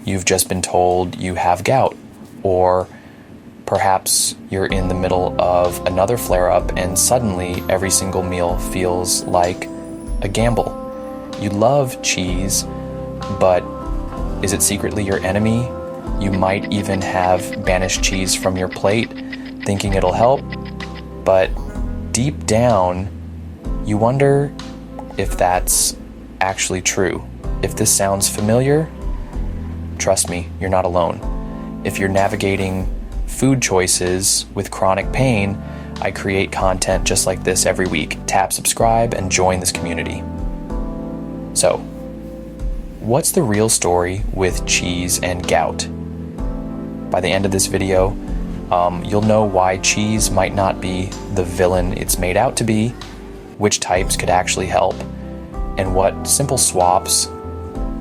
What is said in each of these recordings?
you've just been told you have gout, or perhaps you're in the middle of another flare-up and suddenly every single meal feels like a gamble. You love cheese, but is it secretly your enemy? You might even have banished cheese from your plate, thinking it'll help, but deep down, you wonder if that's actually true. If this sounds familiar, trust me, you're not alone. If you're navigating food choices with chronic pain, I create content just like this every week. Tap subscribe and join this community. So, what's the real story with cheese and gout? By the end of this video, you'll know why cheese might not be the villain it's made out to be, which types could actually help, and what simple swaps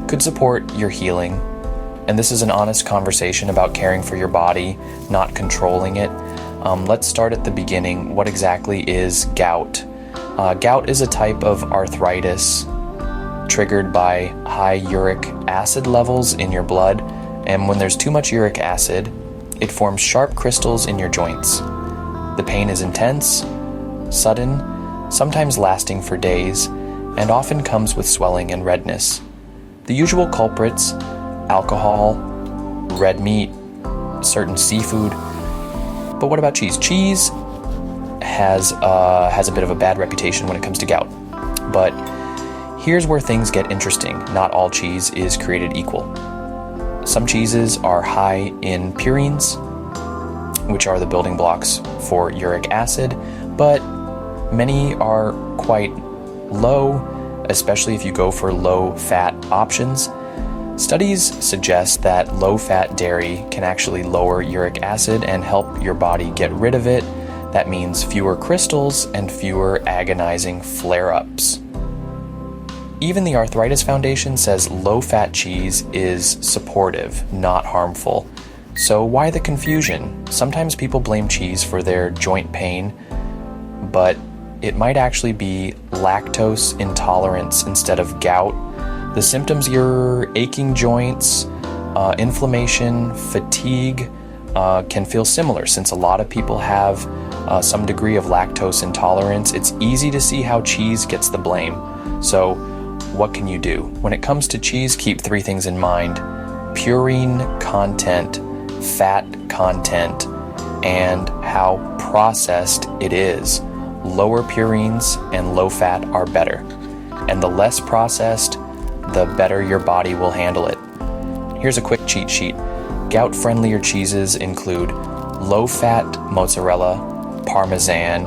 could support your healing. And this is an honest conversation about caring for your body, not controlling it. Let's start at the beginning. What exactly is gout? Gout is a type of arthritis triggered by high uric acid levels in your blood. And when there's too much uric acid, it forms sharp crystals in your joints. The pain is intense, sudden, sometimes lasting for days, and often comes with swelling and redness. The usual culprits: alcohol, red meat, certain seafood. But what about cheese? Cheese has a bit of a bad reputation when it comes to gout. But here's where things get interesting. Not all cheese is created equal. Some cheeses are high in purines, which are the building blocks for uric acid, but many are quite low, especially if you go for low-fat options. Studies suggest that low-fat dairy can actually lower uric acid and help your body get rid of it. That means fewer crystals and fewer agonizing flare-ups. Even the Arthritis Foundation says low-fat cheese is supportive, not harmful. So why the confusion? Sometimes people blame cheese for their joint pain, but it might actually be lactose intolerance instead of gout. The symptoms: your aching joints, inflammation, fatigue, can feel similar. Since a lot of people have some degree of lactose intolerance, it's easy to see how cheese gets the blame. So what can you do? When it comes to cheese, keep three things in mind: purine content, fat content, and how processed it is. Lower purines and low fat are better. And the less processed, the better your body will handle it. Here's a quick cheat sheet. Gout-friendlier cheeses include low-fat mozzarella, parmesan,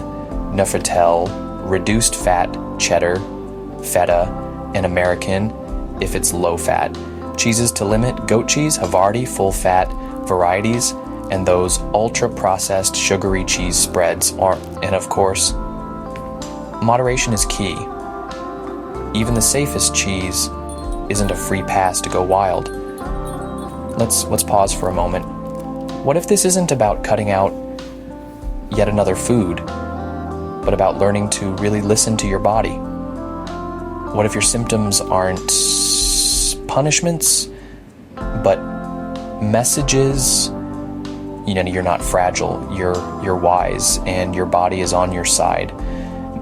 Neufchâtel, reduced-fat cheddar, feta, and American if it's low-fat. Cheeses to limit: goat cheese, Havarti, full-fat varieties, and those ultra-processed sugary cheese spreads are. And of course, moderation is key. Even the safest cheese isn't a free pass to go wild. Let's pause for a moment. What if this isn't about cutting out yet another food, but about learning to really listen to your body? What if your symptoms aren't punishments, but messages? You know, you're not fragile, you're wise, and your body is on your side.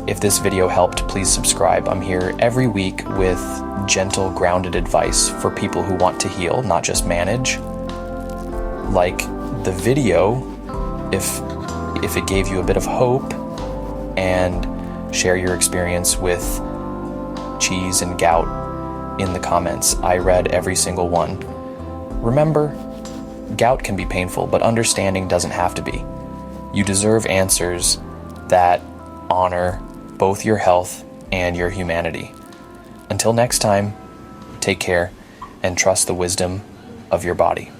If this video helped, please subscribe. I'm here every week with gentle, grounded advice for people who want to heal, not just manage. Like the video, if it gave you a bit of hope, and share your experience with cheese and gout in the comments. I read every single one. Remember, gout can be painful, but understanding doesn't have to be. You deserve answers that honor both your health and your humanity. Until next time, take care and trust the wisdom of your body.